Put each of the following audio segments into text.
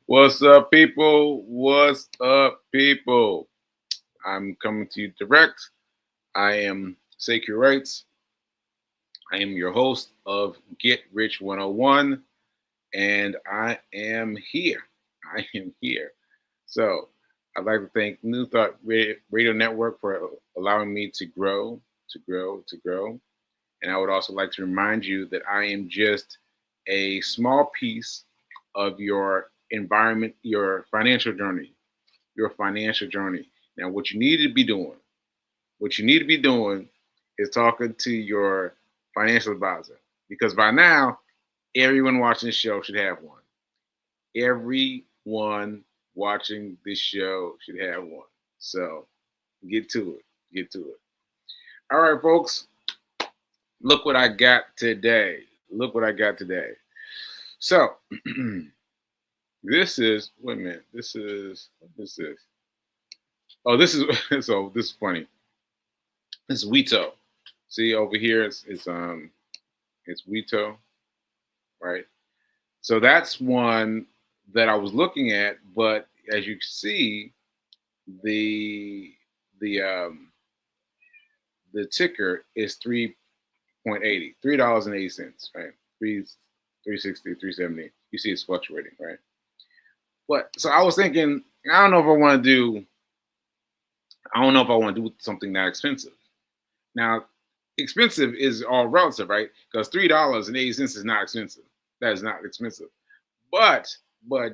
What's up, people? What's up, people? I'm coming to you direct. I am Secure Rights. I am your host of Get Rich 101, and I am here. I am here. So, I'd like to thank New Thought Radio Network for allowing me to grow, to grow. And I would also like to remind you that I am just a small piece of your environment, your financial journey, Now, what you need to be doing is talking to your financial advisor because by now, everyone watching this show should have one. Everyone watching this show should have one. So get to it. Get to it. All right, folks. Look what I got today. Look what I got today. So this is wait a minute. What is this? Oh, this is so this is funny. This is Wito. See over here, it's Wito, right? So that's one that I was looking at, but as you can see, the the um the ticker is 3.80, $3.80, right? 360, 370. You see it's fluctuating, right? But so I was thinking, I don't know if I want to do I don't know if I want to do something that expensive. Now, expensive is all relative, right? Because $3.80 is not expensive. That is not expensive. But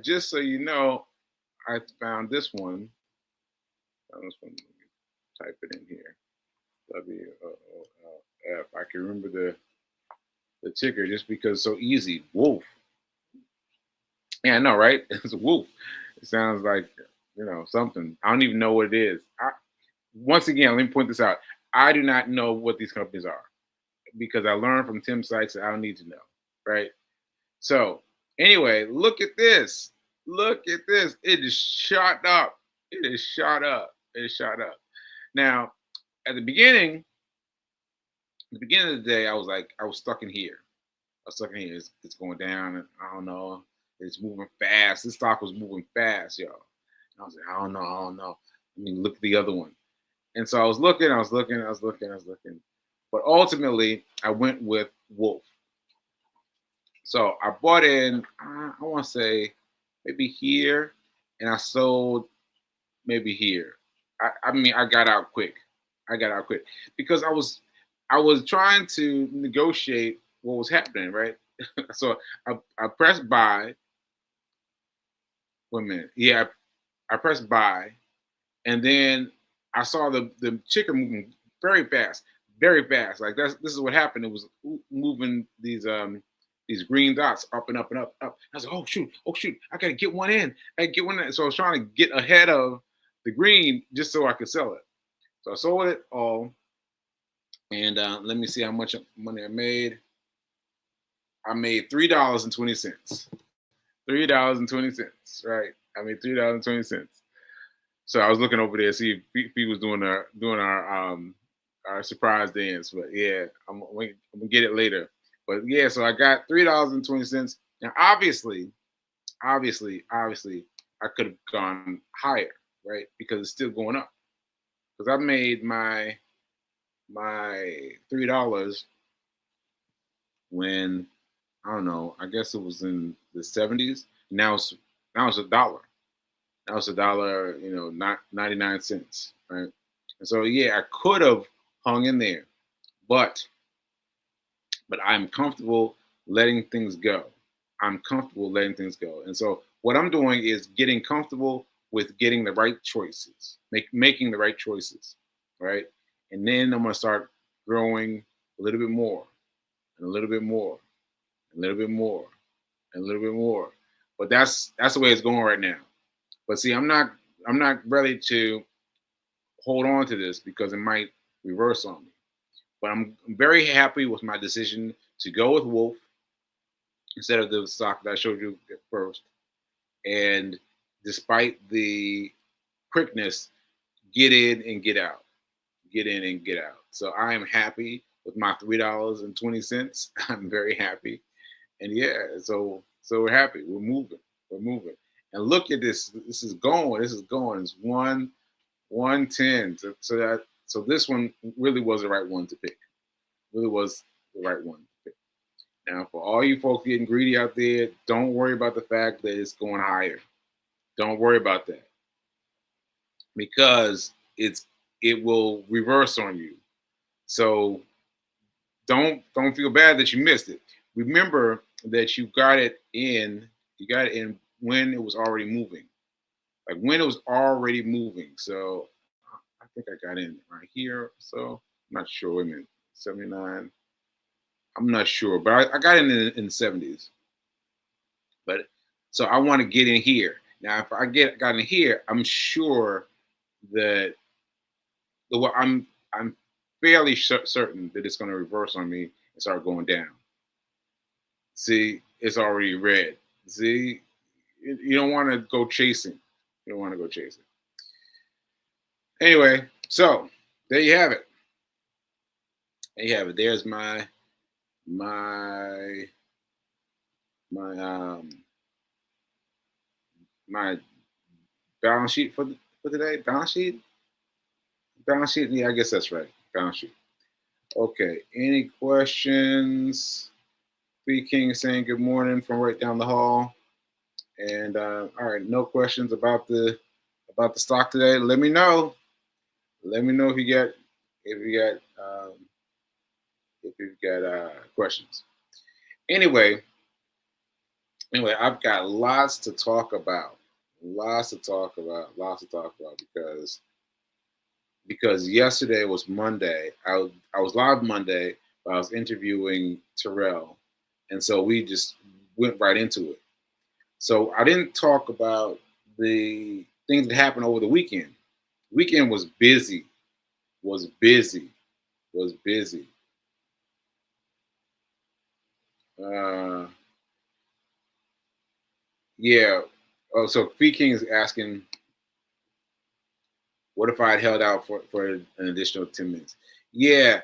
just so you know, I found this one. Found this one. Let me type it in here. WOOLF. I can remember the ticker just because it's so easy. Wolf. Yeah, I know, right? It's a wolf. It sounds like something. I don't even know what it is. Once again, let me point this out. I do not know what these companies are because I learned from Tim Sykes that I don't need to know, right? So anyway, look at this. Look at this. It is shot up. It is shot up. It is shot up. Now, at the beginning of the day, I was stuck in here. I was stuck in here. It's going down, and I don't know. It's moving fast. This stock was moving fast, y'all. And I was like, I don't know. I mean, look at the other one. And so I was looking. But ultimately, I went with Wolf. So I bought in, I want to say maybe here, and I sold maybe here. I mean, I got out quick. Because I was trying to negotiate what was happening, right? So I pressed buy. Wait a minute. Yeah, I pressed buy, and then I saw the chicken moving very fast. Like this is what happened. It was moving these green dots up and up and up. I was like, oh shoot, I gotta get one in. So I was trying to get ahead of the green just so I could sell it. So I sold it all, and let me see how much money I made. I made $3.20. $3.20, right? I made $3.20. So I was looking over there to see if he was doing our surprise dance, but yeah, I'm gonna get it later. But yeah, so I got $3.20. Now, obviously, I could have gone higher, right? Because it's still going up. Because I made my $3 when I don't know. I guess it was in the '70s. Now it's a dollar. Now it's a dollar. Not 99 cents, right? And so yeah, I could have hung in there, but I'm comfortable letting things go. And so what I'm doing is getting comfortable with getting the right choices, making the right choices, right? And then I'm gonna start growing a little bit more, and a little bit more, and a little bit more, and a little bit more. But that's the way it's going right now. But see, I'm not ready to hold on to this because it might reverse on me. But I'm very happy with my decision to go with Wolf instead of the stock that I showed you at first. And despite the quickness, get in and get out. Get in and get out. So I am happy with my $3.20. I'm very happy. And yeah, so we're happy. We're moving. And look at this. This is going. This is going. It's 110. So this one really was the right one to pick. Really was the right one to pick. Now, for all you folks getting greedy out there, don't worry about the fact that it's going higher. Don't worry about that, because it will reverse on you. So don't feel bad that you missed it. Remember that you got it in. You got it in when it was already moving. Like when it was already moving. So I think I got in right here. So I'm not sure. Wait a minute. 79. I'm not sure, but I got in the 70s. But so I want to get in here. Now, if I got in here, I'm sure that well, I'm fairly certain that it's going to reverse on me and start going down. See, it's already red. See, you don't want to go chasing. You don't want to go chasing. Anyway, so there you have it. There you have it. There's my my balance sheet for today. Balance sheet. Balance sheet. Yeah, I guess that's right. Balance sheet. Okay. Any questions? B King is saying good morning from right down the hall. And all right, no questions about the stock today. Let me know. Let me know if you got questions. Anyway, I've got lots to talk about. Lots to talk about because yesterday was Monday. I was live Monday, but I was interviewing Terrell, and so we just went right into it. So I didn't talk about the things that happened over the weekend. Weekend was busy. Yeah. Oh, so Fee King is asking, what if I had held out for an additional 10 minutes? Yeah.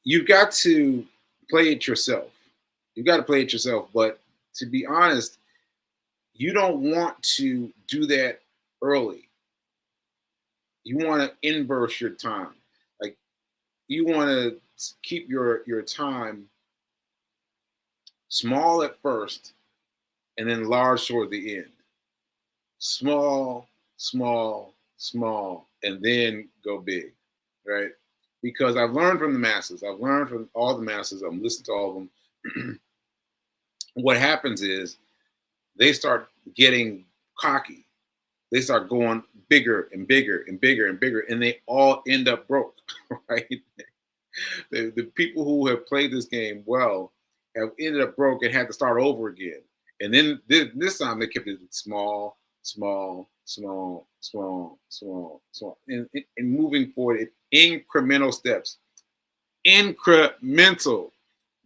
You've got to play it yourself. You've got to play it yourself. But to be honest, you don't want to do that early. You want to inverse your time. Like you want to keep your time small at first and then large toward the end. Small, small, small, and then go big, right? Because I've learned from the masses. I've learned from all the masses. I'm listening to all of them. What happens is they start getting cocky. They start going bigger and bigger and bigger and bigger, and they all end up broke, right? The people who have played this game well have ended up broke and had to start over again. And then this time they kept it small, small, small, small, small, small, and moving forward in incremental steps. Incremental.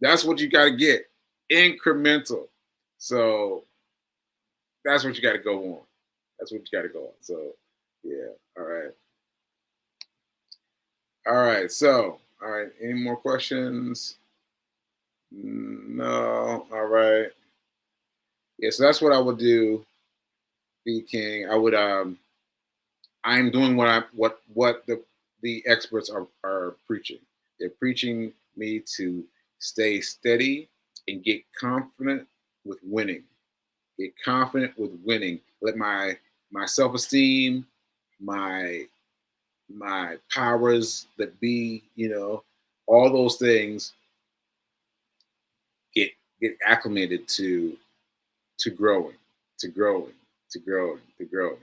That's what you got to get. Incremental. So that's what you got to go on. That's what you got to go on. So yeah. All right. All right. So all right. Any more questions? No. All right. Yeah. So that's what I would do. B King. I would I'm doing what the experts are preaching. They're preaching me to stay steady and get confident with winning. Get confident with winning. Let my self-esteem, my powers that be, all those things get acclimated to growing, to growing, to growing, to growing.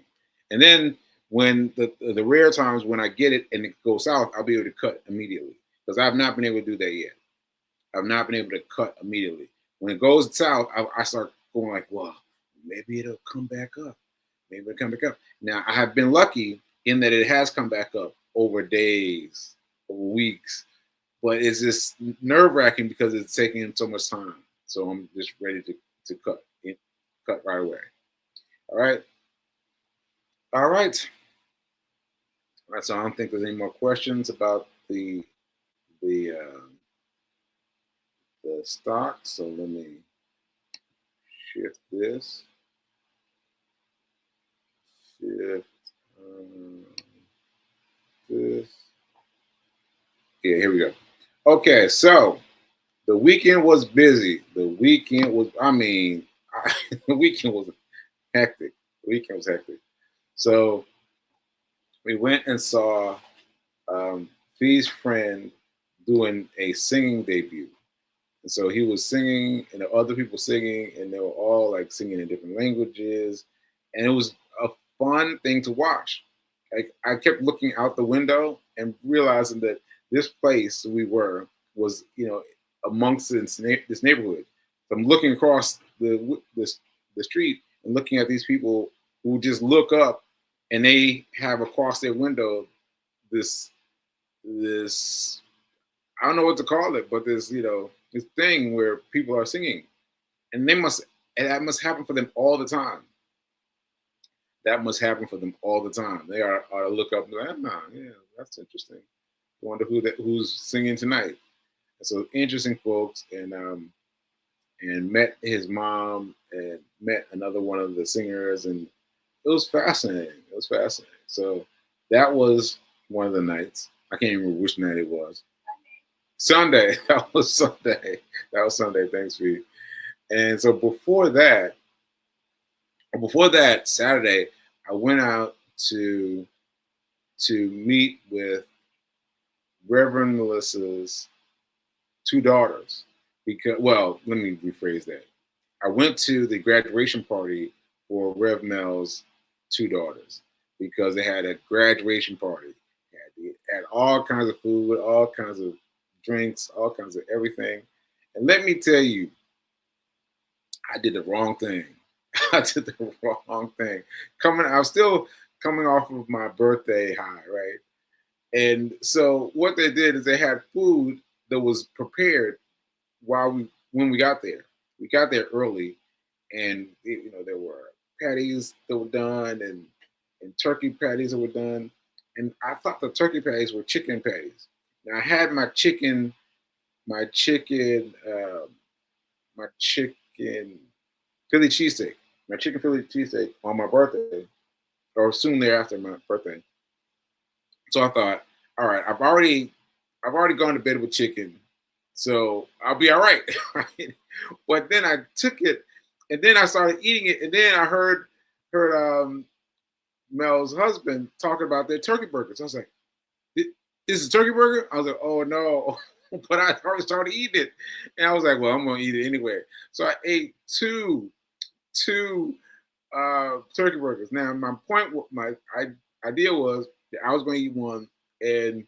And then when the rare times when I get it and it goes south, I'll be able to cut immediately because I've not been able to do that yet. I've not been able to cut immediately. When it goes south, I start going like, well, maybe it'll come back up. Maybe it'll come back up. Now, I have been lucky in that it has come back up over days, over weeks, but it's just nerve-wracking because it's taking so much time. So I'm just ready to cut right away. All right. All right. All right. So I don't think there's any more questions about the stock. So let me shift this. Shift this. Yeah, here we go. Okay, so the weekend was busy. The weekend was, the weekend was hectic. The weekend was hectic. So we went and saw Fee's friend doing a singing debut. And so he was singing, and there were other people singing, and they were all like singing in different languages. And it was a fun thing to watch. I kept looking out the window and realizing that this place we were was, amongst this neighborhood. So I'm looking across the street and looking at these people who just look up, and they have across their window this I don't know what to call it, but this thing where people are singing, and that must happen for them all the time. That must happen for them all the time. They are to look up and be like, yeah, that's interesting. I wonder who's singing tonight. And so interesting folks, and met his mom and met another one of the singers, and it was fascinating. It was fascinating. So that was one of the nights. I can't remember which night it was. Sunday. That was Sunday. That was Sunday. Thanks, Pete. And so before that, Saturday, I went out to meet with Reverend Melissa's two daughters. Because, well, let me rephrase that. I went to the graduation party for Rev Mel's two daughters because they had a graduation party. Had all kinds of food, all kinds of drinks, all kinds of everything. And let me tell you, I did the wrong thing. I did the wrong thing. I was still coming off of my birthday high, right? And so what they did is they had food that was prepared when we got there. We got there early, and there were patties that were done and turkey patties that were done. And I thought the turkey patties were chicken patties. Now I had my chicken Philly cheesesteak, on my birthday, or soon thereafter my birthday. So I thought, all right, I've already gone to bed with chicken, so I'll be all right. But then I took it, and then I started eating it, and then I heard Mel's husband talking about their turkey burgers. I was like, "This is a turkey burger?" I was like, "Oh no." But I already started eating it, and I was like, "Well, I'm gonna eat it anyway." So I ate two turkey burgers. Now, my idea was that I was going to eat one, and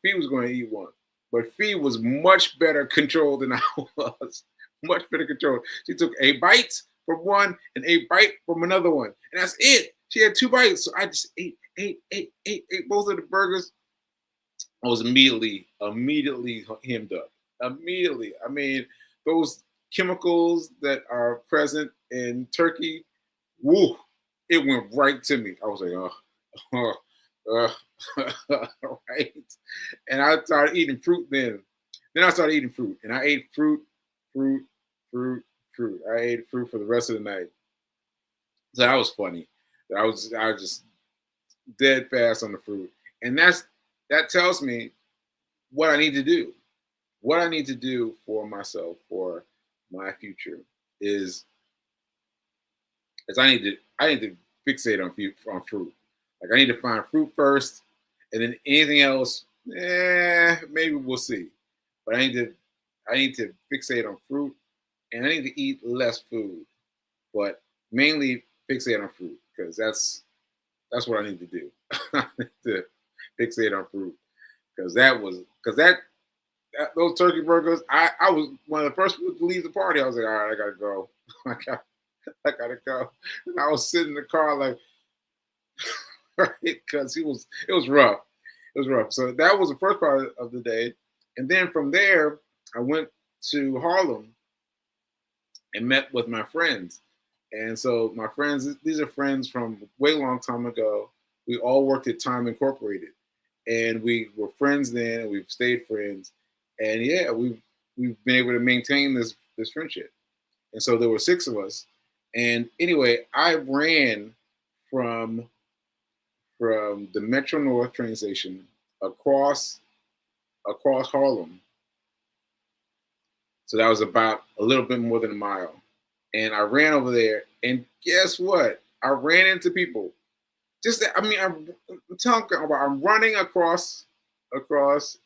Fee was going to eat one. But Fee was much better controlled than I was. Much better controlled. She took a bite from one and a bite from another one, and that's it. She had two bites, so I just ate both of the burgers. I was immediately hemmed up. Immediately. I mean, those chemicals that are present in turkey, woo, it went right to me. I was like, right. And I started eating fruit then. Then I started eating fruit, and I ate fruit. I ate fruit for the rest of the night. So that was funny. I was just dead fast on the fruit, and that tells me what I need to do. What I need to do for myself, for my future, is I need to fixate on fruit. Like I need to find fruit first, and then anything else, maybe we'll see. But I need to fixate on fruit, and I need to eat less food, but mainly fixate on fruit because that's what I need to do. I need to fixate on fruit because those turkey burgers. I was one of the first people to leave the party. I was like, all right, I gotta go. I gotta go. And I was sitting in the car like, right, because it was rough. It was rough. So that was the first part of the day, and then from there I went to Harlem and met with my friends. And so my friends, these are friends from way long time ago. We all worked at Time Incorporated, and we were friends then, and we've stayed friends. And yeah, we've been able to maintain this friendship. And so there were 6 of us. And anyway, I ran from the Metro North train station across Harlem. So that was about a little bit more than a mile. And I ran over there, and guess what? I ran into people. Just I mean, I'm telling you about I'm running across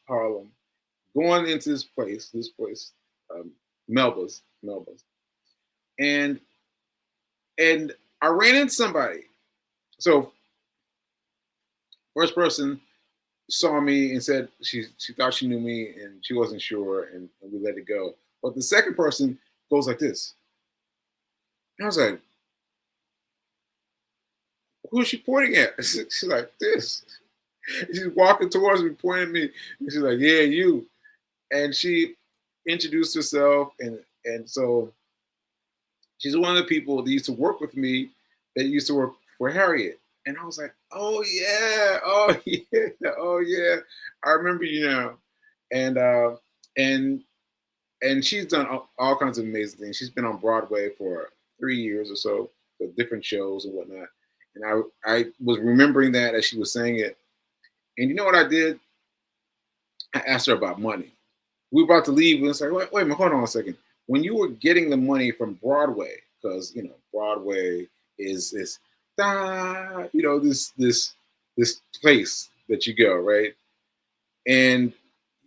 Harlem, going into this place, Melba's, and I ran into somebody. So first person saw me and said she thought she knew me and she wasn't sure, and we let it go. But the second person goes like this. And I was like, who is she pointing at? She's like, this. And she's walking towards me, pointing at me. And she's like, yeah, you. And she introduced herself. And so she's one of the people that used to work with me that used to work for Harriet. And I was like, oh, yeah. Oh, yeah. Oh, yeah. I remember you now. And she's done all kinds of amazing things. She's been on Broadway for 3 years or so, with different shows and whatnot. And I was remembering that as she was saying it. And you know what I did? I asked her about money. We were about to leave, and it's like, wait a minute, hold on a second. When you were getting the money from Broadway, because Broadway is this, this place that you go, right? And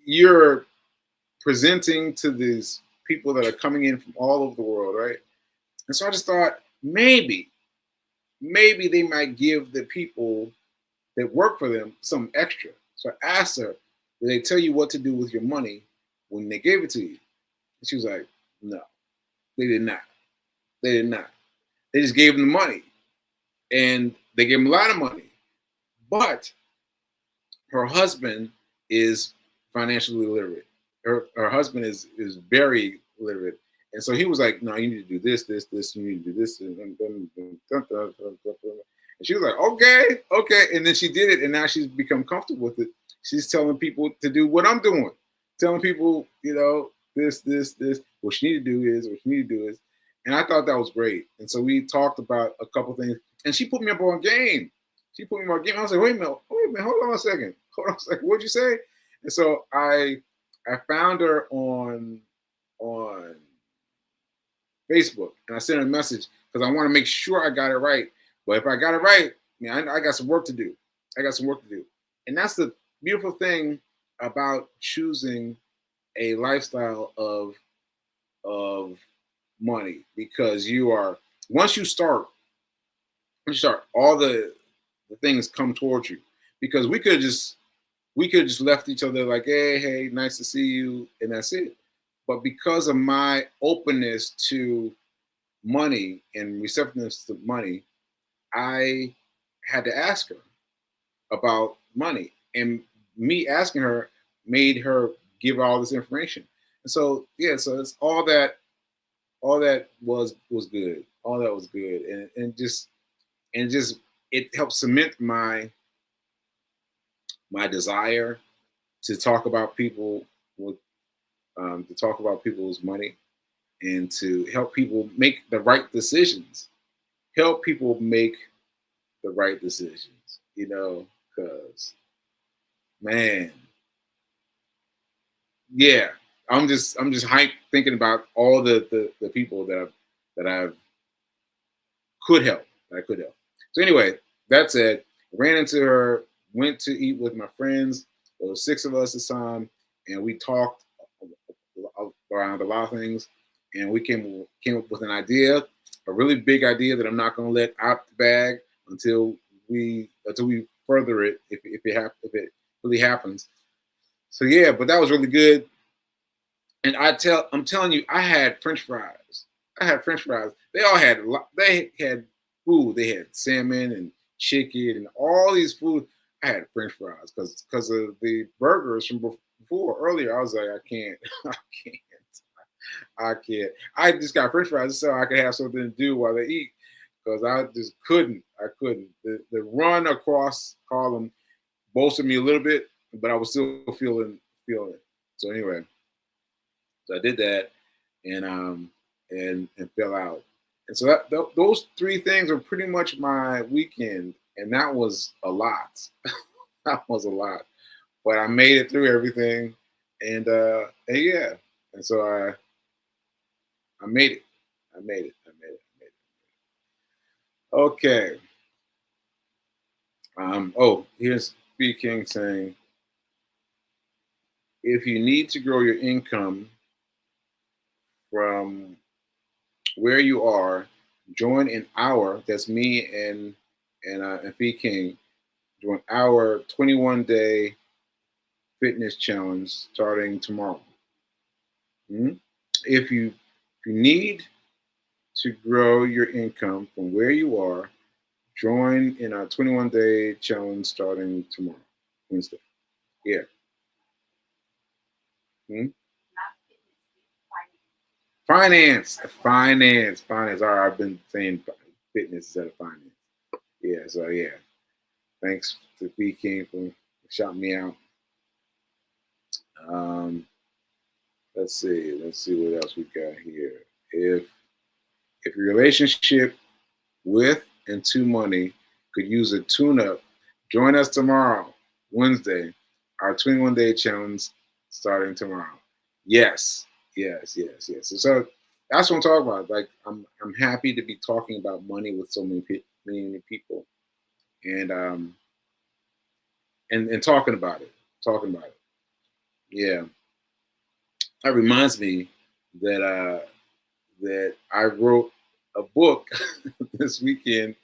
you're presenting to these people that are coming in from all over the world, right? And so I just thought maybe they might give the people that work for them some extra. So I asked her, did they tell you what to do with your money when they gave it to you? And she was like, no, they did not. They did not. They just gave them the money. And they gave them a lot of money. But her husband is financially literate. Her husband is very literate. And so he was like, no, you need to do this, you need to do this. And she was like, okay. And then she did it, and now she's become comfortable with it. She's telling people to do what I'm doing. Telling people, this. What you need to do is. And I thought that was great. And so we talked about a couple things. And she put me up on game. I was like, wait a minute, hold on a second. What'd you say? And so I found her on Facebook, and I sent her a message because I want to make sure I got it right. But if I got it right, I got some work to do. And that's the beautiful thing about choosing a lifestyle of money, because once you start, all the things come towards you. Because we could just left each other like, hey, nice to see you, and that's it. But because of my openness to money and receptiveness to money, I had to ask her about money, and me asking her made her give all this information. And so so it's all that was good. All that was good, and just it helped cement my desire to talk about people people's money, and to help people make the right decisions. Because man, yeah, I'm just hyped thinking about all the people that I could help. So anyway, that said, ran into her, went to eat with my friends. There were 6 of us this time, and we talked around a lot of things, and we came up with an idea, a really big idea that I'm not going to let out the bag until we further it, if it really happens. So yeah, but that was really good. And I'm telling you, I had French fries. They all had food. They had salmon and chicken and all these food. I had French fries because of the burgers from before earlier. I was like, I can't. I just got French fries so I could have something to do while they eat, because I just couldn't. The run across Harlem bolstered me a little bit, but I was still feeling it. So anyway, so I did that, and and fill out. And so those three things are pretty much my weekend, and that was a lot. That was a lot, but I made it through everything, and yeah, and so I made it. I made it. I made it. I made it. Okay. Oh, here's B King saying, if you need to grow your income from where you are, join an hour. That's me and B King. Join our 21-day fitness challenge starting tomorrow. Mhm. If you need to grow your income from where you are, join in our 21-day challenge starting tomorrow, Wednesday. Yeah. Mhm. Finance. All right, I've been saying fitness instead of finance. Yeah, so yeah. Thanks to B King for shouting me out. Um, let's see what else we got here. If your relationship with and to money could use a tune-up, join us tomorrow, Wednesday, our 21-day challenge starting tomorrow. Yes. So that's what I'm talking about. Like I'm happy to be talking about money with so many people, and and talking about it. Yeah, that reminds me that that I wrote a book this weekend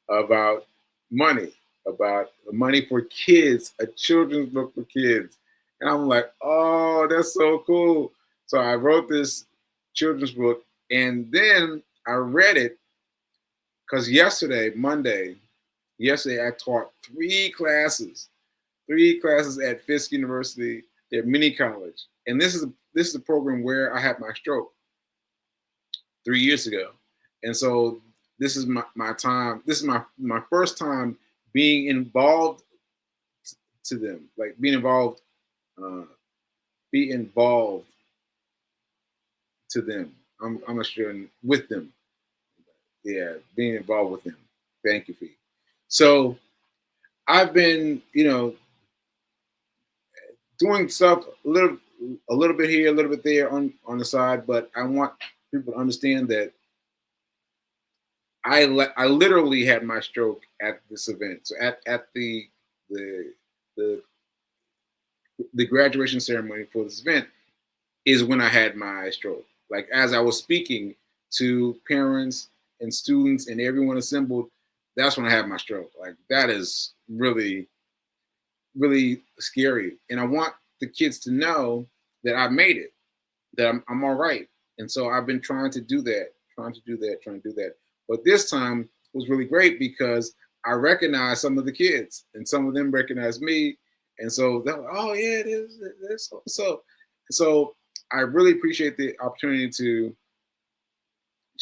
about money, about money for kids, a children's book for kids. And I'm like, oh, that's so cool. So I wrote this children's book, and then I read it because yesterday I taught three classes at Fisk University, their mini college. And this is a program where I had my stroke 3 years ago. And so this is my time. This is my first time being involved to them, like uh, be involved to them. I'm a student with them. Yeah, being involved with them. Thank you, Fee. So I've been, doing stuff a little bit here, a little bit there on the side, but I want people to understand that I literally had my stroke at this event. So at the the the graduation ceremony for this event is when I had my stroke. Like as I was speaking to parents and students and everyone assembled, that's when I had my stroke. Like that is really really scary, and I want the kids to know that I made it, that I'm all right. And so I've been trying to do that. But this time was really great because I recognized some of the kids, and some of them recognized me, and so they're like, "Oh yeah, it is. So I really appreciate the opportunity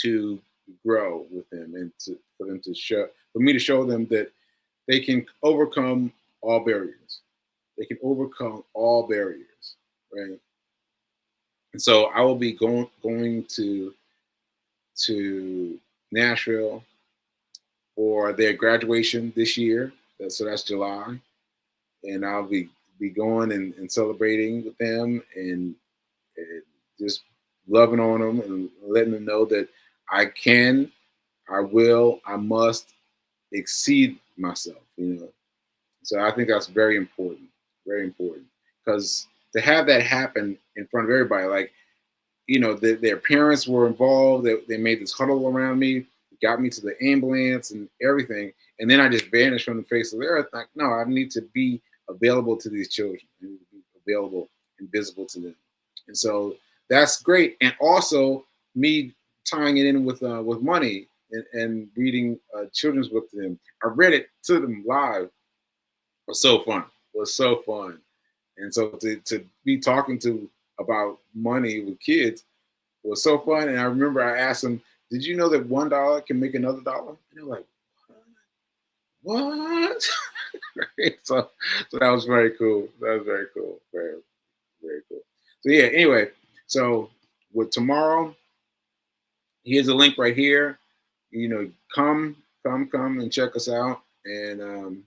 to grow with them and for them to for me to show them that they can overcome all barriers. They can overcome all barriers, right? And so I will be going to Nashville for their graduation this year. So that's July, and I'll be going and celebrating with them and just loving on them and letting them know that I can, I will, I must exceed myself. So I think that's very important, because to have that happen in front of everybody, like their parents were involved. They made this huddle around me, got me to the ambulance and everything, and then I just vanished from the face of the earth. Like, no, I need to be available to these children. I need to be available and visible to them, and so that's great. And also me tying it in with money and reading a children's book to them. I read it to them live. It was so fun. It was so fun, and so to be talking to about money with kids was so fun. And I remember I asked them, "Did you know that $1 can make another dollar?" And they're like, "What?" Right? So that was very cool. That was very cool. Very very cool. So yeah. Anyway, so with tomorrow, Here's a link right here. Come and check us out, and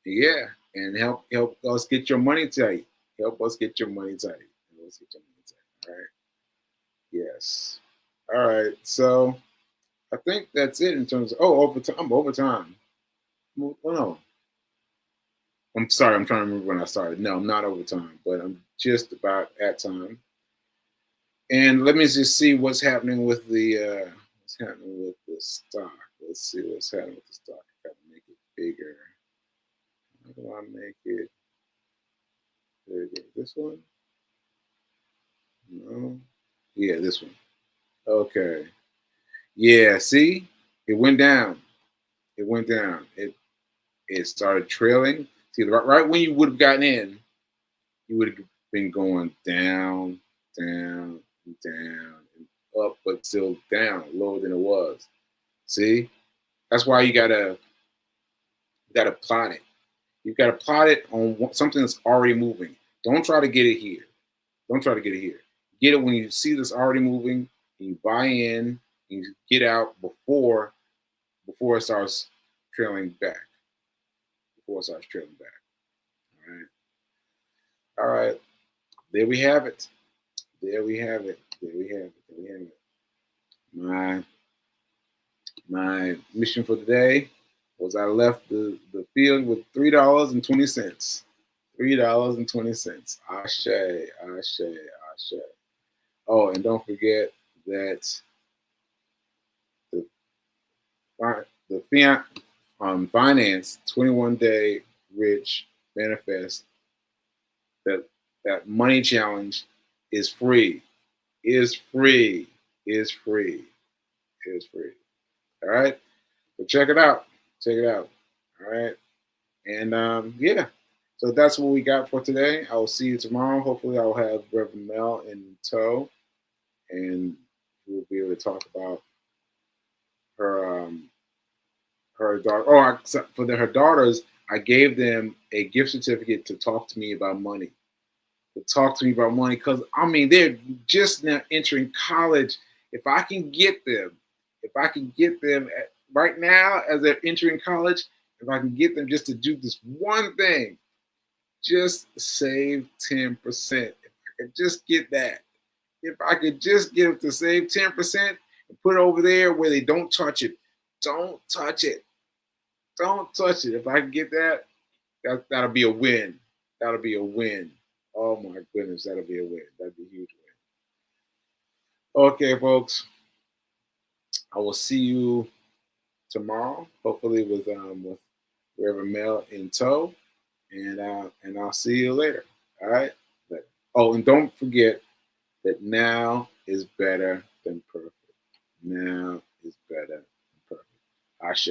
yeah, and help us get your money tight. Help us get your money tight. Help us get your money tight. All right. Yes. All right. So I think that's it in terms of overtime. I'm overtime. Well, no, I'm sorry. I'm trying to remember when I started. No, I'm not overtime, but I'm just about at time. And let me just see what's happening with the stock. Let's see what's happening with the stock. I gotta make it bigger. How do I make it bigger? This one? No. Yeah, this one. Okay. Yeah, see? It went down. It went down. It started trailing. See, right when you would have gotten in, you would have been going down, down, down, and up, but still down, lower than it was. See? That's why you gotta plot it. You gotta plot it on something that's already moving. Don't try to get it here. Don't try to get it here. Get it when you see this already moving, and you buy in, and you get out before it starts trailing back. Before it starts trailing back. All right. All right. There we have it. There we have it. There we have it. There we have it. My mission for today was I left the field with $3.20. $3.20. Ashe, ashe, ashe. Oh, and don't forget that the finance 21-day rich manifest, that money challenge is free. Is free. Is free. Is free. All right. So check it out. Check it out. All right. And yeah. So that's what we got for today. I will see you tomorrow. Hopefully I'll have Reverend Mel in tow, and we'll be able to talk about her her daughter. Her daughters, I gave them a gift certificate to talk to me about money. Because I mean they're just now entering college. If I can get them right now as they're entering college, if I can get them just to do this one thing, just save 10%. If I could just get that, if I could just get them to save 10% and put it over there where they don't touch it, don't touch it, don't touch it. If I can get that'll be a win. That'll be a win. Oh my goodness, that'll be a win. That'd be a huge win. Okay, folks. I will see you tomorrow, hopefully with Reverend Mel in tow, and I'll see you later. All right. And don't forget that now is better than perfect. Now is better than perfect. Ashe.